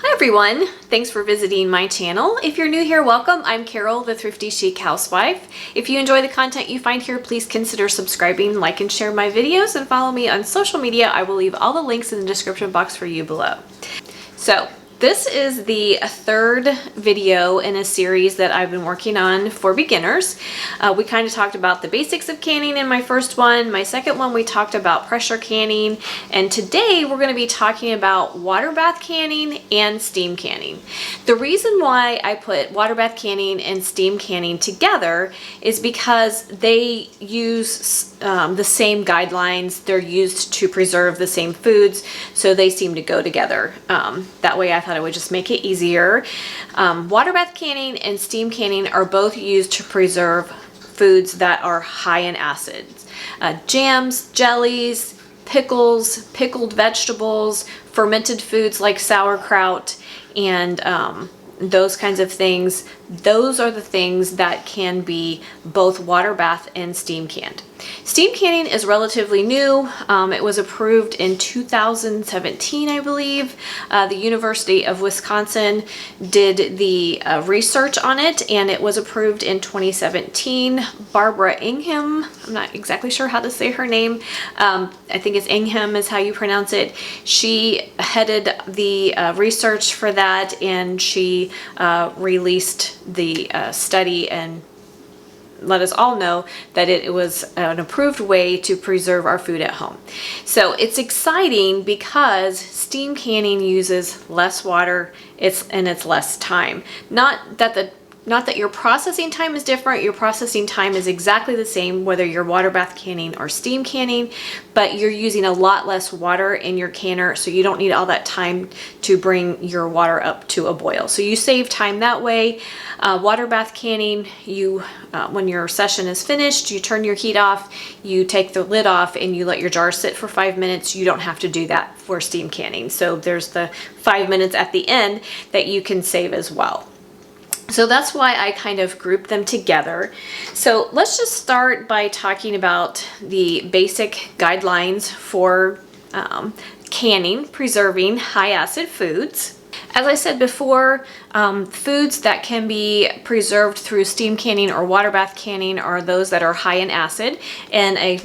Hi everyone, thanks for visiting my channel. If you're new here, welcome. I'm Carol, the Thrifty Chic Housewife. If you enjoy the content you find here, please consider subscribing, like and share my videos, and follow me on social media. I will leave all the links in the description box for you below. So this is the third video in a series that I've been working on for beginners. We kind of talked about the basics of canning in my first one. My second one, we talked about pressure canning. And today we're going to be talking about water bath canning and steam canning. The reason why I put water bath canning and steam canning together is because they use the same guidelines. They're used to preserve the same foods, so they seem to go together. That way I thought I would just make it easier. Water bath canning and steam canning are both used to preserve foods that are high in acids. Jams, jellies, pickles, pickled vegetables, fermented foods like sauerkraut, and those kinds of things. Those are the things that can be both water bath and steam canned. Steam canning is relatively new. It was approved in 2017, I believe. The University of Wisconsin did the research on it, and it was approved in 2017. Barbara Ingham, I'm not exactly sure how to say her name. I think it's Ingham is how you pronounce it. She headed the research for that, and she released the study and let us all know that it was an approved way to preserve our food at home. So it's exciting because steam canning uses less water, and it's less time. Not that your processing time is different. Your processing time is exactly the same whether you're water bath canning or steam canning, but you're using a lot less water in your canner, so you don't need all that time to bring your water up to a boil. So you save time that way. Water bath canning, when your session is finished, you turn your heat off, you take the lid off, and you let your jar sit for 5 minutes. You don't have to do that for steam canning. So there's the 5 minutes at the end that you can save as well. So that's why I kind of grouped them together. So let's just start by talking about the basic guidelines for canning, preserving high acid foods. As I said before, foods that can be preserved through steam canning or water bath canning are those that are high in acid, and a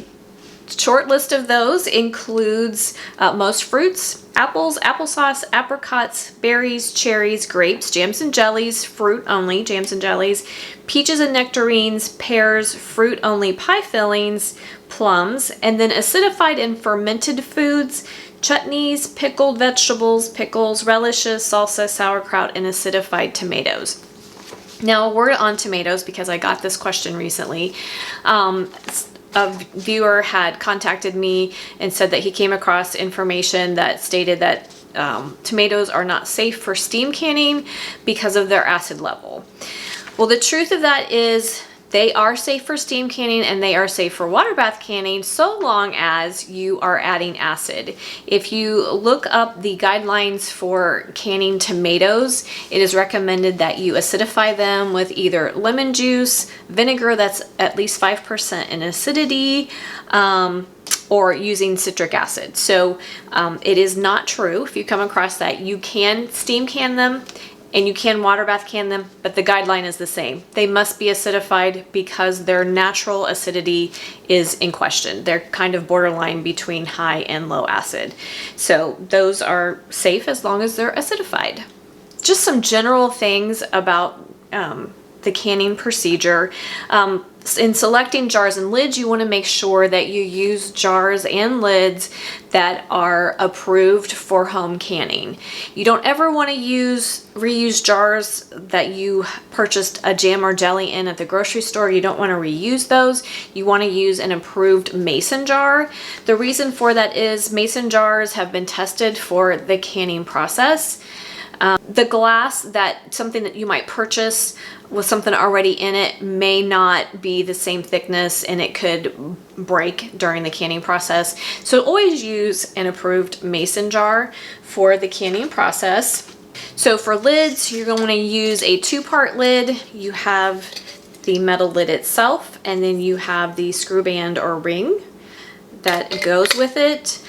short list of those includes most fruits, apples, applesauce, apricots, berries, cherries, grapes, jams and jellies, fruit only, jams and jellies, peaches and nectarines, pears, fruit only pie fillings, plums, and then acidified and fermented foods, chutneys, pickled vegetables, pickles, relishes, salsa, sauerkraut, and acidified tomatoes. Now, a word on tomatoes, because I got this question recently. A viewer had contacted me and said that he came across information that stated that tomatoes are not safe for steam canning because of their acid level. Well, the truth of that is they are safe for steam canning and they are safe for water bath canning so long as you are adding acid. If you look up the guidelines for canning tomatoes, it is recommended that you acidify them with either lemon juice, vinegar that's at least 5% in acidity, or using citric acid. So it is not true. If you come across that, you can steam can them and you can water bath can them, but the guideline is the same. They must be acidified because their natural acidity is in question. They're kind of borderline between high and low acid. So those are safe as long as they're acidified. Just some general things about the canning procedure. In selecting jars and lids, you want to make sure that you use jars and lids that are approved for home canning. You don't ever want to reuse jars that you purchased a jam or jelly in at the grocery store. You don't want to reuse those. You want to use an approved mason jar. The reason for that is mason jars have been tested for the canning process. The glass, something that you might purchase with something already in it, may not be the same thickness and it could break during the canning process. So always use an approved mason jar for the canning process. So for lids, you're going to use a 2-part lid. You have the metal lid itself, and then you have the screw band or ring. that goes with it.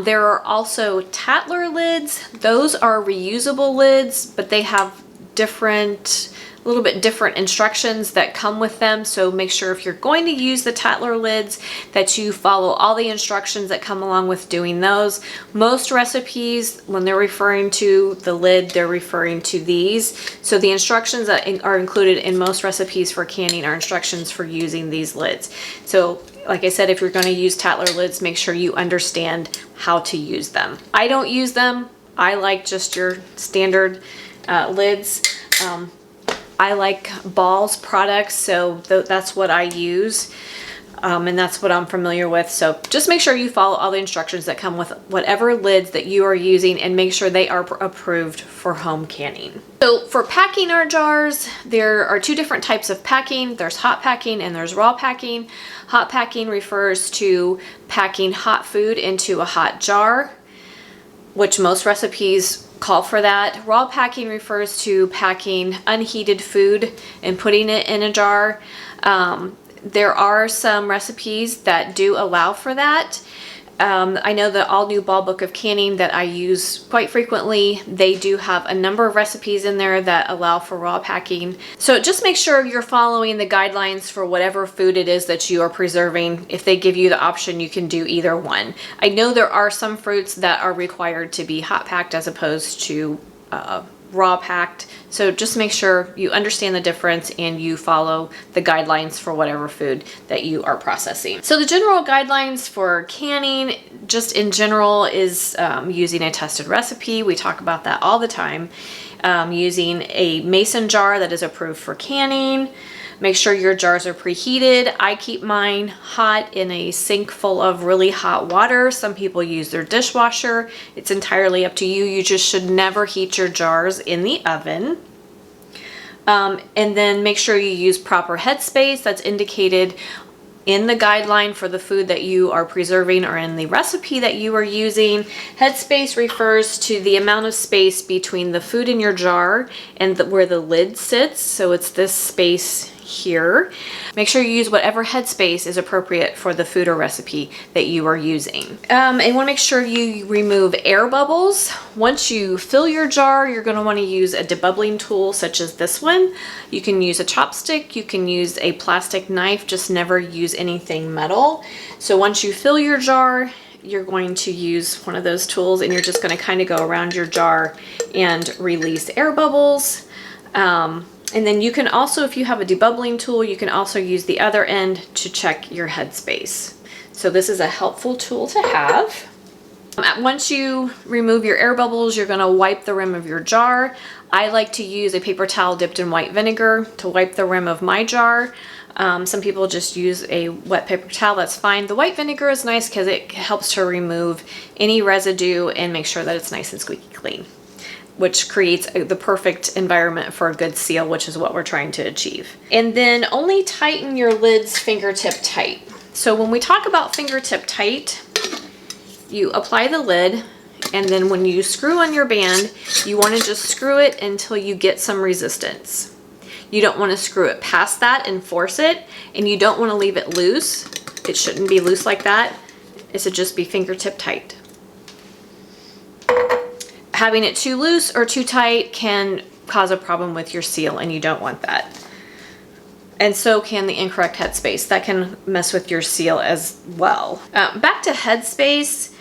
There are also Tatler lids. Those are reusable lids, but they have a little bit different instructions that come with them. So make sure if you're going to use the Tatler lids that you follow all the instructions that come along with doing those. Most recipes, when they're referring to the lid, they're referring to these. So the instructions that are included in most recipes for canning are instructions for using these lids. So like I said, if you're going to use Tatler lids, make sure you understand how to use them. I don't use them. I like just your standard lids. I like Ball's products, so that's what I use, and that's what I'm familiar with. So just make sure you follow all the instructions that come with whatever lids that you are using, and make sure they are approved for home canning. So for packing our jars, there are two different types of packing. There's hot packing and there's raw packing. Hot packing refers to packing hot food into a hot jar, which most recipes call for that. Raw packing refers to packing unheated food and putting it in a jar. There are some recipes that do allow for that. I know the All New Ball Book of Canning that I use quite frequently, they do have a number of recipes in there that allow for raw packing. So just make sure you're following the guidelines for whatever food it is that you are preserving. If they give you the option, you can do either one. I know there are some fruits that are required to be hot packed as opposed to raw packed. So just make sure you understand the difference and you follow the guidelines for whatever food that you are processing. So the general guidelines for canning, just in general, is using a tested recipe. We talk about that all the time. Using a mason jar that is approved for canning. Make sure your jars are preheated. I keep mine hot in a sink full of really hot water. Some people use their dishwasher. It's entirely up to you. You just should never heat your jars in the oven. And then make sure you use proper headspace that's indicated in the guideline for the food that you are preserving or in the recipe that you are using. Headspace refers to the amount of space between the food in your jar and where the lid sits. So it's this space here. Make sure you use whatever headspace is appropriate for the food or recipe that you are using. And you want to make sure you remove air bubbles. Once you fill your jar, you're going to want to use a debubbling tool such as this one. You can use a chopstick, you can use a plastic knife, just never use anything metal. So once you fill your jar, you're going to use one of those tools and you're just going to kind of go around your jar and release air bubbles. And then you can also, if you have a debubbling tool, you can also use the other end to check your headspace. So this is a helpful tool to have. Once you remove your air bubbles, you're going to wipe the rim of your jar. I like to use a paper towel dipped in white vinegar to wipe the rim of my jar. Some people just use a wet paper towel, that's fine. The white vinegar is nice because it helps to remove any residue and make sure that it's nice and squeaky clean, which creates the perfect environment for a good seal, which is what we're trying to achieve. And then only tighten your lids fingertip tight. So when we talk about fingertip tight, you apply the lid, and then when you screw on your band, you want to just screw it until you get some resistance. You don't want to screw it past that and force it, and you don't want to leave it loose. It shouldn't be loose like that. It should just be fingertip tight. Having it too loose or too tight can cause a problem with your seal, and you don't want that. And so can the incorrect headspace. That can mess with your seal as well. Back to headspace,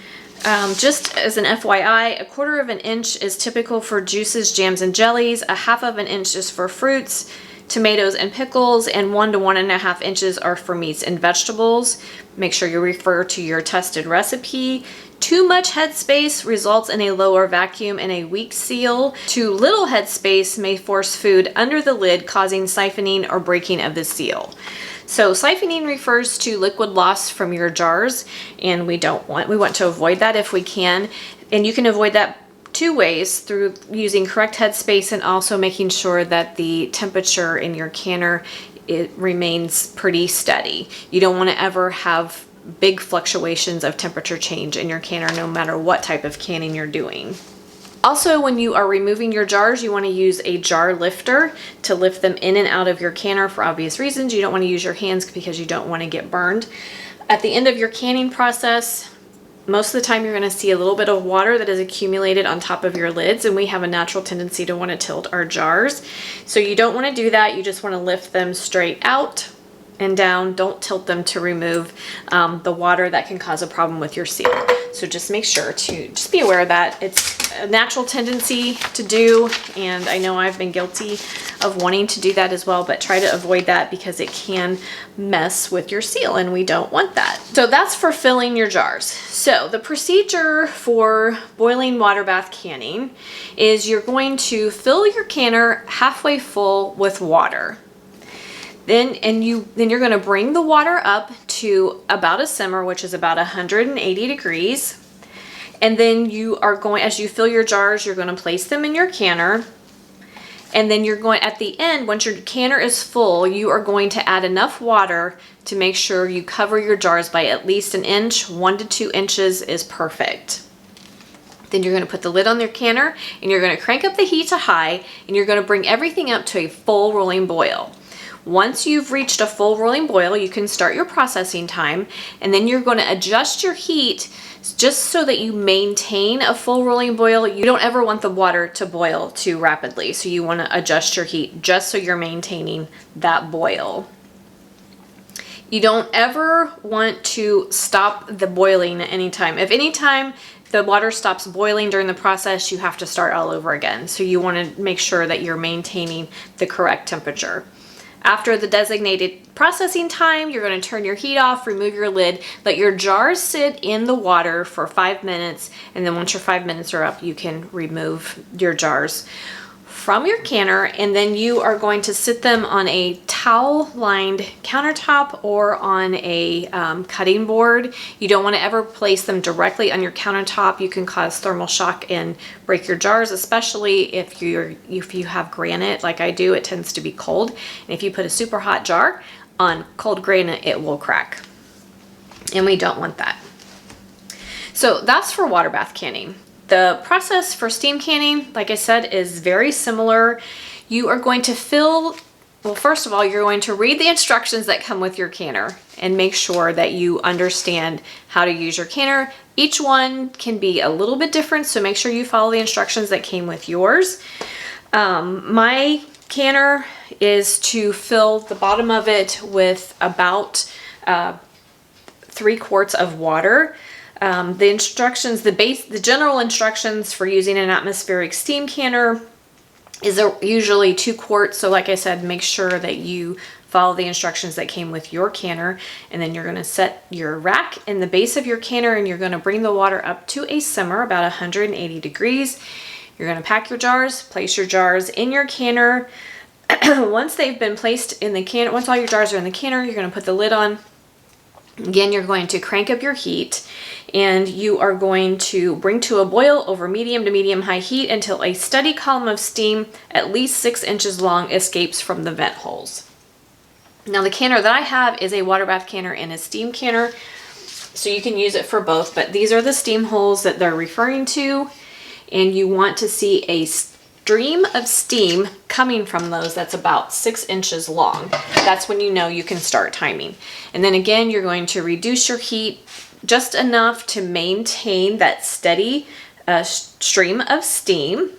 just as an FYI, 1/4 of an inch is typical for juices, jams, and jellies. 1/2 of an inch is for fruits, tomatoes, and pickles, and 1 to 1.5 inches are for meats and vegetables. Make sure you refer to your tested recipe. Too much headspace results in a lower vacuum and a weak seal. Too little headspace may force food under the lid, causing siphoning or breaking of the seal. So siphoning refers to liquid loss from your jars, and we want to avoid that if we can. And you can avoid that 2 ways: through using correct headspace and also making sure that the temperature in your canner, it remains pretty steady. You don't want to ever have big fluctuations of temperature change in your canner, no matter what type of canning you're doing. Also, when you are removing your jars, you want to use a jar lifter to lift them in and out of your canner for obvious reasons. You don't want to use your hands because you don't want to get burned. At the end of your canning process, most of the time you're going to see a little bit of water that is accumulated on top of your lids, and we have a natural tendency to want to tilt our jars. So you don't want to do that. You just want to lift them straight out and down. Don't tilt them to remove the water that can cause a problem with your seal. So just make sure to just be aware of that. It's a natural tendency to do, and I know I've been guilty of wanting to do that as well, but try to avoid that because it can mess with your seal and we don't want that. So that's for filling your jars. So the procedure for boiling water bath canning is you're going to fill your canner halfway full with water. Then you're going to bring the water up to about a simmer, which is about 180 degrees. And then you are going, as you fill your jars, you're going to place them in your canner. And then you're going, at the end, once your canner is full, you are going to add enough water to make sure you cover your jars by at least an inch. 1 to 2 inches is perfect. Then you're going to put the lid on your canner and you're going to crank up the heat to high, and you're going to bring everything up to a full rolling boil. Once you've reached a full rolling boil, you can start your processing time, and then you're going to adjust your heat just so that you maintain a full rolling boil. You don't ever want the water to boil too rapidly, so you want to adjust your heat just so you're maintaining that boil. You don't ever want to stop the boiling at any time. If any time the water stops boiling during the process, you have to start all over again. So you want to make sure that you're maintaining the correct temperature. After the designated processing time, you're going to turn your heat off, remove your lid, let your jars sit in the water for 5 minutes, and then once your 5 minutes are up, you can remove your jars from your canner, and then you are going to sit them on a towel-lined countertop or on a cutting board. You don't want to ever place them directly on your countertop. You can cause thermal shock and break your jars, especially if you have granite like I do. It tends to be cold, and if you put a super hot jar on cold granite, it will crack, and we don't want that. So that's for water bath canning. The process for steam canning, like I said, is very similar. You are going to fill, well, first of all, you're going to read the instructions that come with your canner and make sure that you understand how to use your canner. Each one can be a little bit different, so make sure you follow the instructions that came with yours. My canner is to fill the bottom of it with about 3 quarts of water. The instructions, the general instructions for using an atmospheric steam canner is usually 2 quarts. So like I said, make sure that you follow the instructions that came with your canner, and then you're going to set your rack in the base of your canner, and you're going to bring the water up to a simmer about 180 degrees. You're going to pack your jars, place your jars in your canner. Once they've been placed in the canner, once all your jars are in the canner, you're going to put the lid on. Again, you're going to crank up your heat, and you are going to bring to a boil over medium to medium high heat until a steady column of steam at least 6 inches long escapes from the vent holes. Now the canner that I have is a water bath canner and a steam canner, so you can use it for both, but these are the steam holes that they're referring to, and you want to see a stream of steam coming from those that's about 6 inches long. That's when you know you can start timing. And then again, you're going to reduce your heat just enough to maintain that steady stream of steam.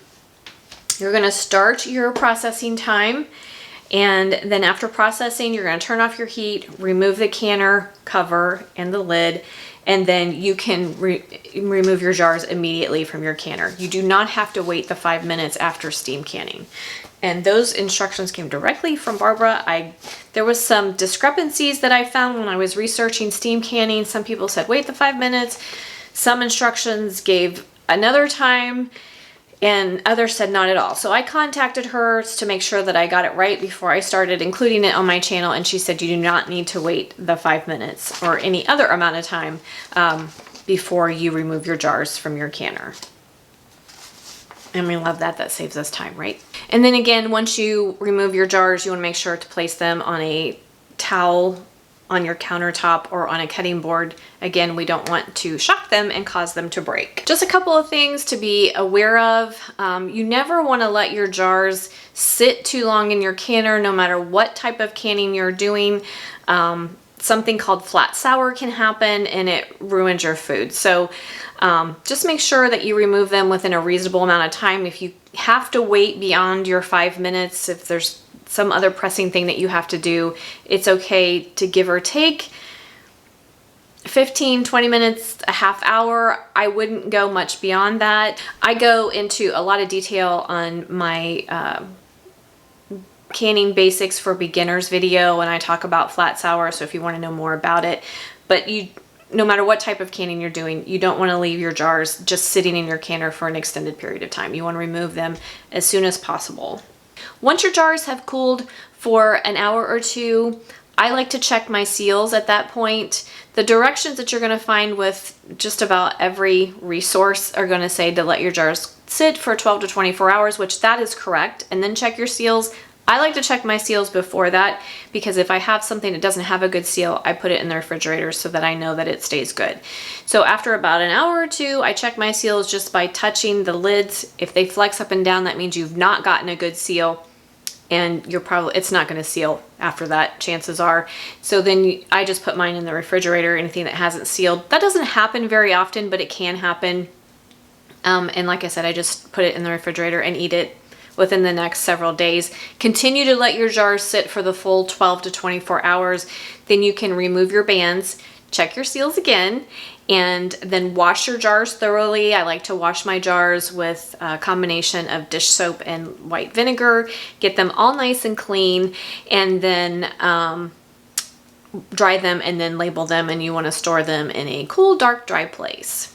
You're going to start your processing time, and then after processing, you're going to turn off your heat, remove the canner cover and the lid, and then you can remove your jars immediately from your canner. You do not have to wait the 5 minutes after steam canning. And those instructions came directly from Barbara. There was some discrepancies that I found when I was researching steam canning. Some people said wait the 5 minutes. Some instructions gave another time, and others said not at all. So I contacted her to make sure that I got it right before I started including it on my channel, and she said you do not need to wait the 5 minutes or any other amount of time before you remove your jars from your canner. And we love that. That saves us time, right? And then again, once you remove your jars, you want to make sure to place them on a towel on your countertop or on a cutting board. Again, we don't want to shock them and cause them to break. Just a couple of things to be aware of. You never want to let your jars sit too long in your canner, no matter what type of canning you're doing. something called flat sour can happen and it ruins your food. So just make sure that you remove them within a reasonable amount of time. If you have to wait beyond your 5 minutes, if there's some other pressing thing that you have to do, it's okay to give or take 15, 20 minutes, a half hour. I wouldn't go much beyond that. I go into a lot of detail on my canning basics for beginners video when I talk about flat sour, so if you want to know more about it. But no matter what type of canning you're doing, you don't want to leave your jars just sitting in your canner for an extended period of time. You want to remove them as soon as possible. Once your jars have cooled for an hour or two, I like to check my seals at that point. The directions that you're going to find with just about every resource are going to say to let your jars sit for 12 to 24 hours, which that is correct, and then check your seals. I like to check my seals before that, because if I have something that doesn't have a good seal, I put it in the refrigerator so that I know that it stays good. So after about an hour or two, I check my seals just by touching the lids. If they flex up and down, that means you've not gotten a good seal, and it's not going to seal after that, chances are. So then I just put mine in the refrigerator. Anything that hasn't sealed, that doesn't happen very often, but it can happen. And like I said, I just put it in the refrigerator and eat it within the next several days. Continue to let your jars sit for the full 12 to 24 hours. Then you can remove your bands, check your seals again, and then wash your jars thoroughly. I like to wash my jars with a combination of dish soap and white vinegar, get them all nice and clean, and then dry them and then label them, and you want to store them in a cool, dark, dry place.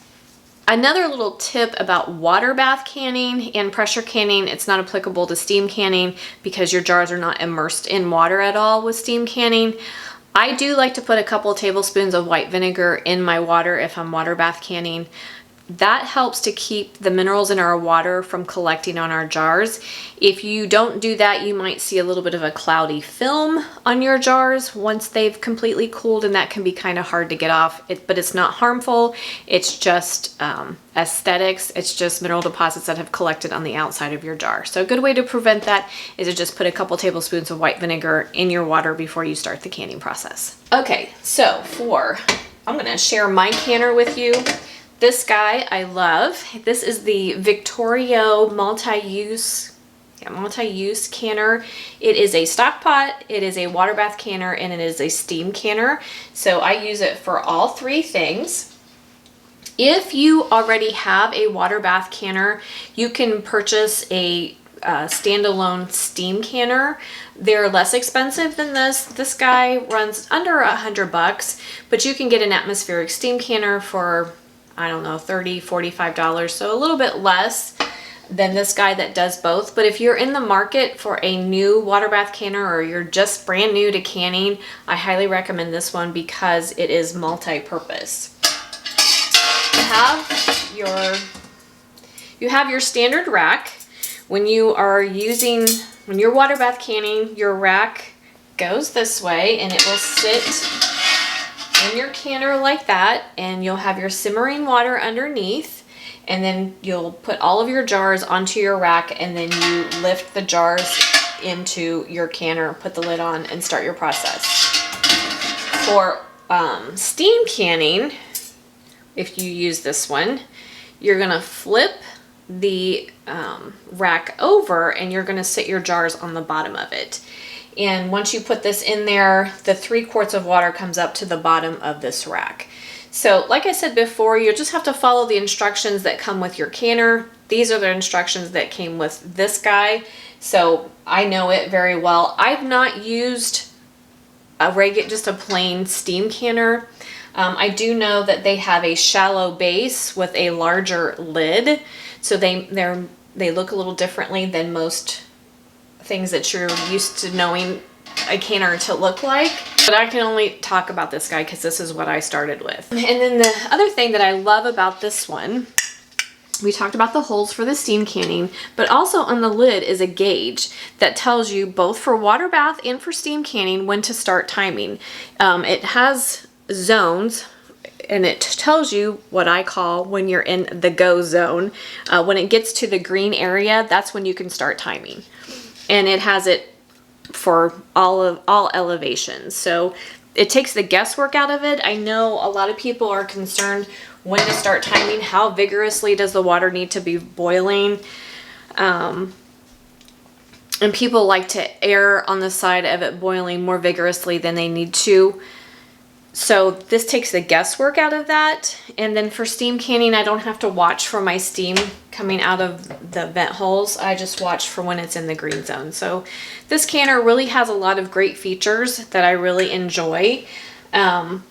Another little tip about water bath canning and pressure canning, it's not applicable to steam canning because your jars are not immersed in water at all with steam canning. I do like to put a couple tablespoons of white vinegar in my water if I'm water bath canning. That helps to keep the minerals in our water from collecting on our jars. If you don't do that, you might see a little bit of a cloudy film on your jars once they've completely cooled, and that can be kind of hard to get off. But it's not harmful. It's just aesthetics. It's just mineral deposits that have collected on the outside of your jar. So a good way to prevent that is to just put a couple tablespoons of white vinegar in your water before you start the canning process. Okay, so I'm gonna share my canner with you. This guy I love. This is the Victorio multi-use canner. It is a stock pot, it is a water bath canner, and it is a steam canner. So I use it for all three things. If you already have a water bath canner, you can purchase a standalone steam canner. They're less expensive than this. This guy runs under $100, but you can get an atmospheric steam canner for, I don't know, $30, $45, so a little bit less than this guy that does both. But if you're in the market for a new water bath canner, or you're just brand new to canning, I highly recommend this one because it is multi-purpose. You have your standard rack. When you're water bath canning, your rack goes this way and it will sit in your canner like that, and you'll have your simmering water underneath, and then you'll put all of your jars onto your rack, and then you lift the jars into your canner, put the lid on, and start your process. For steam canning, if you use this one, you're gonna flip the rack over and you're gonna sit your jars on the bottom of it. And once you put this in there, the 3 quarts of water comes up to the bottom of this rack. So like I said before, you just have to follow the instructions that come with your canner. These are the instructions that came with this guy, so I know it very well. I've not used just a plain steam canner. I do know that they have a shallow base with a larger lid, so they look a little differently than most things that you're used to knowing a canner to look like. But I can only talk about this guy because this is what I started with. And then the other thing that I love about this one, we talked about the holes for the steam canning, but also on the lid is a gauge that tells you both for water bath and for steam canning when to start timing. It has zones, and it tells you what I call when you're in the go zone. When it gets to the green area, that's when you can start timing. And it has it for all elevations. So it takes the guesswork out of it. I know a lot of people are concerned when to start timing. How vigorously does the water need to be boiling? And people like to err on the side of it boiling more vigorously than they need to. So this takes the guesswork out of that. And then for steam canning, I don't have to watch for my steam coming out of the vent holes. I just watch for when it's in the green zone. So this canner really has a lot of great features that I really enjoy. So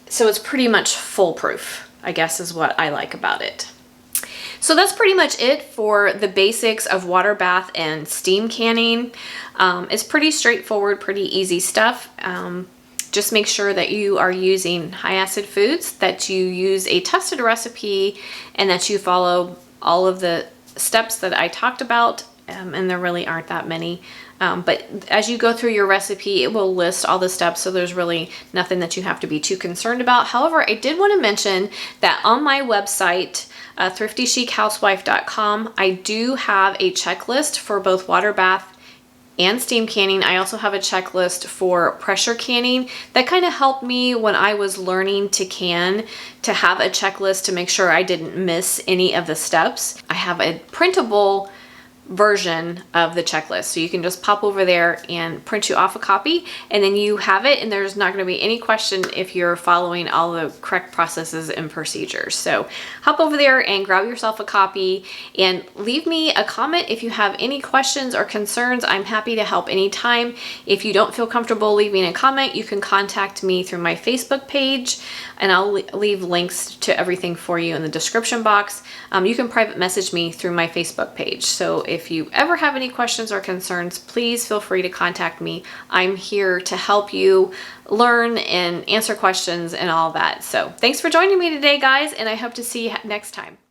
it's pretty much foolproof, I guess is what I like about it. So that's pretty much it for the basics of water bath and steam canning. It's pretty straightforward, pretty easy stuff. Just make sure that you are using high acid foods, that you use a tested recipe, and that you follow all of the steps that I talked about. And there really aren't that many. But as you go through your recipe, it will list all the steps, so there's really nothing that you have to be too concerned about. However, I did want to mention that on my website, thriftychichousewife.com, I do have a checklist for both water bath and steam canning. I also have a checklist for pressure canning that kind of helped me when I was learning to can, to have a checklist to make sure I didn't miss any of the steps. I have a printable version of the checklist, so you can just pop over there and print you off a copy, and then you have it, and there's not going to be any question if you're following all the correct processes and procedures. So hop over there and grab yourself a copy and leave me a comment if you have any questions or concerns. I'm happy to help anytime. If you don't feel comfortable leaving a comment, you can contact me through my Facebook page, and I'll leave links to everything for you in the description box. You can private message me through my Facebook page. So if you ever have any questions or concerns, please feel free to contact me. I'm here to help you learn and answer questions and all that. So thanks for joining me today, guys, and I hope to see you next time.